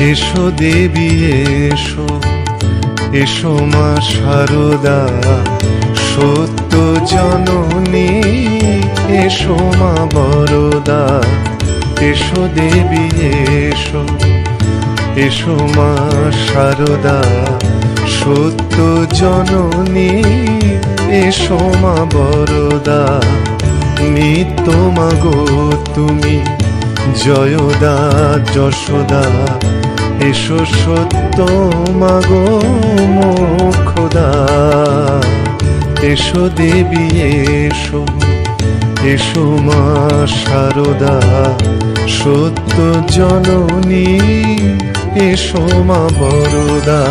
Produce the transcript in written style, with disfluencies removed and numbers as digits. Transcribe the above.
এসো দেবী এসো, এসো মা শারদা সত্য জননী, এসো মা বরদা। এসো দেবী এসো, এসো মা শারদা সত্য জননী, এসো মা বরদা। নিত্য মাগো তুমি জয়দা যশোদা, এসো সত্য মাগো মোক্ষদা। এসো দেবী এসো, এসো মা শারদা সত্য জননী, এসো মা বরদা।